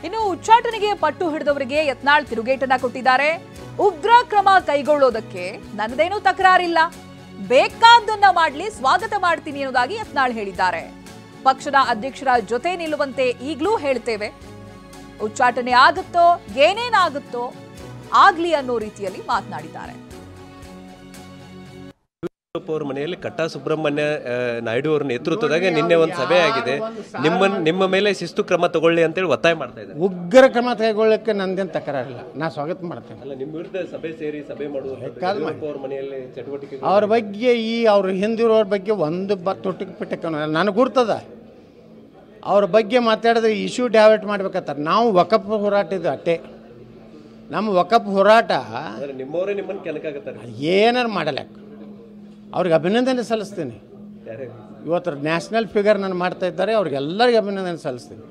ಇನ್ನು ಉಚ್ಚಾಟನೆಗೆ ಪಟ್ಟು ಹಿಡಿದವರಿಗೆ ಯತ್ನಾಳ್ ತಿರುಗೇಟನ್ನ ಕೊಟ್ಟಿದ್ದಾರೆ. ಉಗ್ರ ಕ್ರಮ ಕೈಗೊಳ್ಳೋದಕ್ಕೆ ನನ್ನದೇನೂ ತಕರಾರಿಲ್ಲ, ಬೇಕಾದ್ದನ್ನ ಮಾಡ್ಲಿ, ಸ್ವಾಗತ ಮಾಡ್ತೀನಿ ಅನ್ನೋದಾಗಿ ಯತ್ನಾಳ್ ಹೇಳಿದ್ದಾರೆ. ಪಕ್ಷದ ಅಧ್ಯಕ್ಷರ ಜೊತೆ ನಿಲ್ಲುವಂತೆ ಈಗಲೂ ಹೇಳ್ತೇವೆ, ಉಚ್ಚಾಟನೆ ಆಗುತ್ತೋ ಏನೇನಾಗುತ್ತೋ ಆಗ್ಲಿ ಅನ್ನೋ ರೀತಿಯಲ್ಲಿ ಮಾತನಾಡಿದ್ದಾರೆ. ಅವರ ಮನೆಯಲ್ಲಿ ಕಟ್ಟಾ ಸುಬ್ರಹ್ಮಣ್ಯ ನಾಯ್ಡು ಅವರ ನೇತೃತ್ವದಾಗ ನಿನ್ನೆ ಒಂದು ಸಭೆ ಆಗಿದೆ. ನಿಮ್ಮ ಮೇಲೆ ಶಿಸ್ತು ಕ್ರಮ ತಗೊಳ್ಳಿ ಅಂತೇಳಿ ಒತ್ತಾಯ ಮಾಡ್ತಾ ಇದ್ದಾರೆ. ಉಗ್ರ ಕ್ರಮ ಕೈಗೊಳ್ಳಕ್ಕೆ ನಂದೇನು ತಕರಾರಿಲ್ಲ, ನಾ ಸ್ವಾಗತ ಮಾಡ್ತೇನೆ. ಅಲ್ಲ, ನಿಮ್ಮ ವಿರುದ್ಧ ಸಭೆ ಸೇರಿ ಸಭೆ ಮಾಡುವ ಅವ್ರ ಮನೆಯಲ್ಲಿ ಚಟುವಟಿಕೆ ಅವ್ರ ಬಗ್ಗೆ ಅವ್ರ ಹಿಂದಿರೋರ ಬಗ್ಗೆ ಒಂದು ತೊಟ್ಟಿಗೆ ಪಿಟ್ಟಕ್ಕೆ ನನಗೆ ಗುರ್ತದ. ಅವ್ರ ಬಗ್ಗೆ ಮಾತಾಡಿದ್ರೆ ಇಶ್ಯೂ ಡೈವರ್ಟ್ ಮಾಡ್ಬೇಕತ್ತಾರೆ. ನಾವು ವಕಫ್ ಹೋರಾಟ ಇದು ಅಟ್ಟೆ, ನಮ್ಮ ವಕಫ್ ಹೋರಾಟ ನಿಮ್ಮವರೇ ನಿಮ್ಮನ್ನು ಕೆಣಕಾಗತ್ತಾರೆ. ಏನಾರು ಮಾಡಲ್ಲ, ಅವ್ರಿಗೆ ಅಭಿನಂದನೆ ಸಲ್ಲಿಸ್ತೀನಿ. ಇವತ್ತು ನ್ಯಾಷನಲ್ ಫಿಗರ್ ನಾನು ಮಾಡ್ತಾ ಇದ್ದಾರೆ, ಅವ್ರಿಗೆಲ್ಲರಿಗೂ ಅಭಿನಂದನೆ ಸಲ್ಲಿಸ್ತೀನಿ.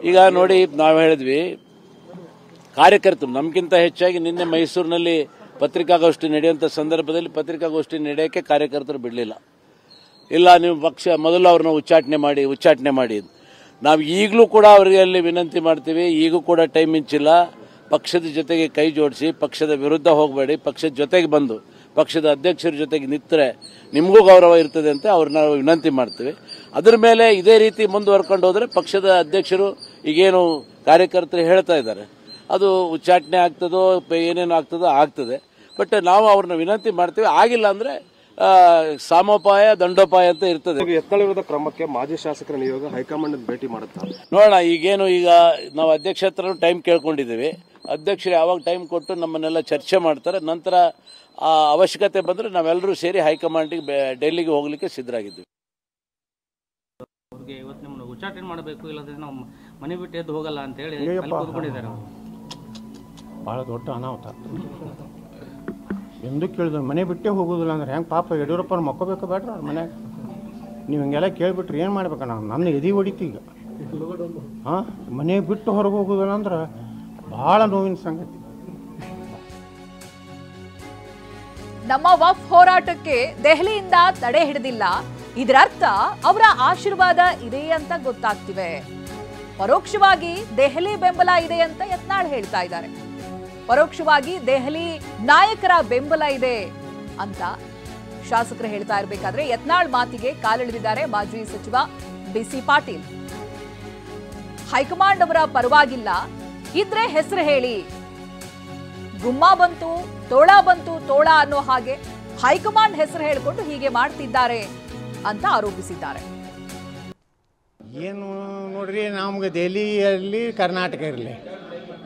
ಈಗ ನೋಡಿ, ನಾವು ಹೇಳಿದ್ವಿ ಕಾರ್ಯಕರ್ತರು ನಮ್ಗಿಂತ ಹೆಚ್ಚಾಗಿ ನಿನ್ನೆ ಮೈಸೂರಿನಲ್ಲಿ ಪತ್ರಿಕಾಗೋಷ್ಠಿ ನಡೆಯುವಂಥ ಸಂದರ್ಭದಲ್ಲಿ ಪತ್ರಿಕಾಗೋಷ್ಠಿ ನಡೆಯೋಕ್ಕೆ ಕಾರ್ಯಕರ್ತರು ಬಿಡಲಿಲ್ಲ. ಇಲ್ಲ, ನೀವು ಪಕ್ಷ ಮೊದಲು ಅವ್ರನ್ನ ಉಚ್ಚಾಟನೆ ಮಾಡಿ. ನಾವು ಈಗಲೂ ಕೂಡ ಅವರಿಗೆ ಅಲ್ಲಿ ವಿನಂತಿ ಮಾಡ್ತೀವಿ. ಈಗೂ ಕೂಡ ಟೈಮ್ ಮಿಂಚಿಲ್ಲ. ಪಕ್ಷದ ಜೊತೆಗೆ ಕೈ ಜೋಡಿಸಿ, ಪಕ್ಷದ ವಿರುದ್ಧ ಹೋಗಬೇಡಿ, ಪಕ್ಷದ ಜೊತೆಗೆ ಬಂದು ಪಕ್ಷದ ಅಧ್ಯಕ್ಷರ ಜೊತೆಗೆ ನಿಂತರೆ ನಿಮಗೂ ಗೌರವ ಇರ್ತದೆ ಅಂತ ಅವ್ರನ್ನ ವಿನಂತಿ ಮಾಡ್ತೀವಿ. ಅದರ ಮೇಲೆ ಇದೇ ರೀತಿ ಮುಂದುವರ್ಕೊಂಡು ಹೋದರೆ ಪಕ್ಷದ ಅಧ್ಯಕ್ಷರು ಈಗೇನು ಕಾರ್ಯಕರ್ತರು ಹೇಳ್ತಾ ಇದ್ದಾರೆ ಅದು ಉಚ್ಚಾಟನೆ ಆಗ್ತದೋ ಏನೇನು ಆಗ್ತದೆ. ಬಟ್ ನಾವು ಅವ್ರನ್ನ ವಿನಂತಿ ಮಾಡ್ತೀವಿ. ಆಗಿಲ್ಲ ಅಂದರೆ ಸಾಮೋಪಾಯ ದಂಡೋಪಾಯ ಅಂತ ಇರ್ತದೆ. ಯತ್ನಾಳ್ ವಿರುದ್ಧ ಕ್ರಮಕ್ಕೆ ಮಾಜಿ ಶಾಸಕರ ನಿಯೋಗ ಹೈಕಮಾಂಡ್ ಭೇಟಿ ಮಾಡುತ್ತಾರೆ. ನೋಡೋಣ, ಈಗೇನು ಈಗ ನಾವು ಅಧ್ಯಕ್ಷ ಹತ್ರ ಟೈಮ್ ಕೇಳ್ಕೊಂಡಿದ್ದೀವಿ. ಅಧ್ಯಕ್ಷರು ಯಾವಾಗ ಟೈಮ್ ಕೊಟ್ಟು ನಮ್ಮನ್ನೆಲ್ಲ ಚರ್ಚೆ ಮಾಡ್ತಾರೆ, ನಂತರ ಆ ಅವಶ್ಯಕತೆ ಬಂದರೆ ನಾವೆಲ್ಲರೂ ಸೇರಿ ಹೈಕಮಾಂಡಿಗೆ ಡೆಲ್ಲಿಗೆ ಹೋಗ್ಲಿಕ್ಕೆ ಸಿದ್ಧರಾಗಿದ್ದೀವಿ. ಅವ್ರಿಗೆ ಇವತ್ತು ನಮ್ಮನ್ನು ಉಚ್ಚಾಟನೆ ಮಾಡಬೇಕು, ಇಲ್ಲದ್ರೆ ನಾವು ಮನೆ ಬಿಟ್ಟು ಎದ್ದು ಹೋಗಲ್ಲ ಅಂತ ಹೇಳಿ ಕೂತ್ಕೊಂಡಿದ್ದಾರೆ. ಭಾಳ ದೊಡ್ಡ ಅನಾಹುತ. ಎಂದು ಕೇಳಿದ್ರು ಮನೆ ಬಿಟ್ಟೇ ಹೋಗೋದಿಲ್ಲ ಅಂದ್ರೆ ಹೆಂಗೆ? ಪಾಪ ಯಡಿಯೂರಪ್ಪನ ಮಕ್ಕೋಬೇಕು ಬೇಡ್ರಿ ಅವ್ರ ಮನ್ಯಾಗ. ನೀವು ಹಿಂಗೆಲ್ಲ ಕೇಳಿಬಿಟ್ರೆ ಏನು ಮಾಡ್ಬೇಕು? ನನ್ನ ಎದೆ ಹೊಡಿತು ಈಗ. ಹಾಂ, ಮನೆ ಬಿಟ್ಟು ಹೊರಗೆ ಹೋಗೋದಿಲ್ಲ ಅಂದ್ರೆ ಭಾಳ ನೋವಿನ ಸಂಗತಿ. ನಮ್ಮ ವಫ್ ಹೋರಾಟಕ್ಕೆ ದೆಹಲಿಯಿಂದ ತಡೆ ಹಿಡಿದಿಲ್ಲ, ಇದರರ್ಥ ಅವರ ಆಶೀರ್ವಾದ ಇದೆ ಅಂತ ಗೊತ್ತಾಗ್ತಿವೆ. ಪರೋಕ್ಷವಾಗಿ ದೆಹಲಿ ಬೆಂಬಲ ಇದೆ ಅಂತ ಯತ್ನಾಳ್ ಹೇಳ್ತಾ ಇದ್ದಾರೆ. ಪರೋಕ್ಷವಾಗಿ ದೆಹಲಿ ನಾಯಕರ ಬೆಂಬಲ ಇದೆ ಅಂತ ಶಾಸಕರು ಹೇಳ್ತಾ ಇರಬೇಕಾದ್ರೆ ಯತ್ನಾಳ್ ಮಾತಿಗೆ ಕಾಲೆಳೆದಿದ್ದಾರೆ ಮಾಜಿ ಸಚಿವ ಬಿಸಿ ಪಾಟೀಲ್. ಹೈಕಮಾಂಡ್ ಅವರ ಪರವಾಗಿಲ್ಲ, ಇದ್ರೆ ಹೆಸರು ಹೇಳಿ, ಗುಮ್ಮ ಬಂತು ತೋಳ ಅನ್ನೋ ಹಾಗೆ ಹೈಕಮಾಂಡ್ ಹೆಸರು ಹೇಳಿಕೊಂಡು ಹೀಗೆ ಮಾಡ್ತಿದ್ದಾರೆ ಅಂತ ಆರೋಪಿಸಿದ್ದಾರೆ. ಏನು ನೋಡ್ರಿ, ನಮ್ಗೆ ದೆಹಲಿಯಲ್ಲಿ ಕರ್ನಾಟಕ ಇರಲಿ,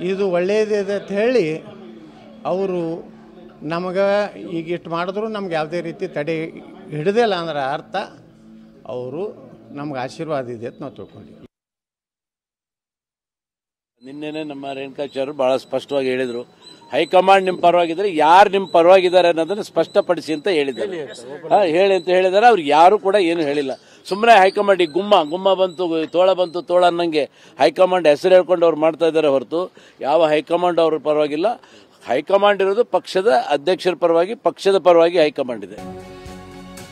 ಇದು ಒಳ್ಳೆಯದಿದೆ ಅಂತ ಹೇಳಿ ಅವರು ನಮಗೆ ಈಗ ಇಷ್ಟು ಮಾಡಿದ್ರು ನಮ್ಗೆ ಯಾವುದೇ ರೀತಿ ತಡೆ ಹಿಡಿದಿಲ್ಲ ಅಂದ್ರೆ ಅರ್ಥ ಅವರು ನಮ್ಗೆ ಆಶೀರ್ವಾದ ಇದೆ ಅಂತ ನಾವು ತಿಳ್ಕೊಂಡಿವಿ. ನಿನ್ನೆನೆ ನಮ್ಮ ರೇಣುಕಾಚಾರ್ಯರು ಬಹಳ ಸ್ಪಷ್ಟವಾಗಿ ಹೇಳಿದರು, ಹೈಕಮಾಂಡ್ ನಿಮ್ಮ ಪರವಾಗಿದ್ದಾರೆ, ಯಾರು ನಿಮ್ಮ ಪರವಾಗಿದ್ದಾರೆ ಅನ್ನೋದನ್ನು ಸ್ಪಷ್ಟಪಡಿಸಿ ಅಂತ ಹೇಳಿದ್ದಾರೆ. ಹೇಳಿ ಅಂತ ಹೇಳಿದ್ದಾರೆ. ಅವ್ರು ಯಾರು ಕೂಡ ಏನು ಹೇಳಿಲ್ಲ. ಸುಮ್ಮನೆ ಹೈಕಮಾಂಡ್ ಈ ಗುಮ್ಮ ಬಂತು ತೋಳ ಅನ್ನಂಗೆ ಹೈಕಮಾಂಡ್ ಹೆಸರು ಹೇಳ್ಕೊಂಡು ಅವ್ರು ಮಾಡ್ತಾ ಇದ್ದಾರೆ ಹೊರತು ಯಾವ ಹೈಕಮಾಂಡ್ ಅವ್ರ ಪರವಾಗಿಲ್ಲ. ಹೈಕಮಾಂಡ್ ಇರೋದು ಪಕ್ಷದ ಅಧ್ಯಕ್ಷರ ಪರವಾಗಿ, ಪಕ್ಷದ ಪರವಾಗಿ ಹೈಕಮಾಂಡ್ ಇದೆ.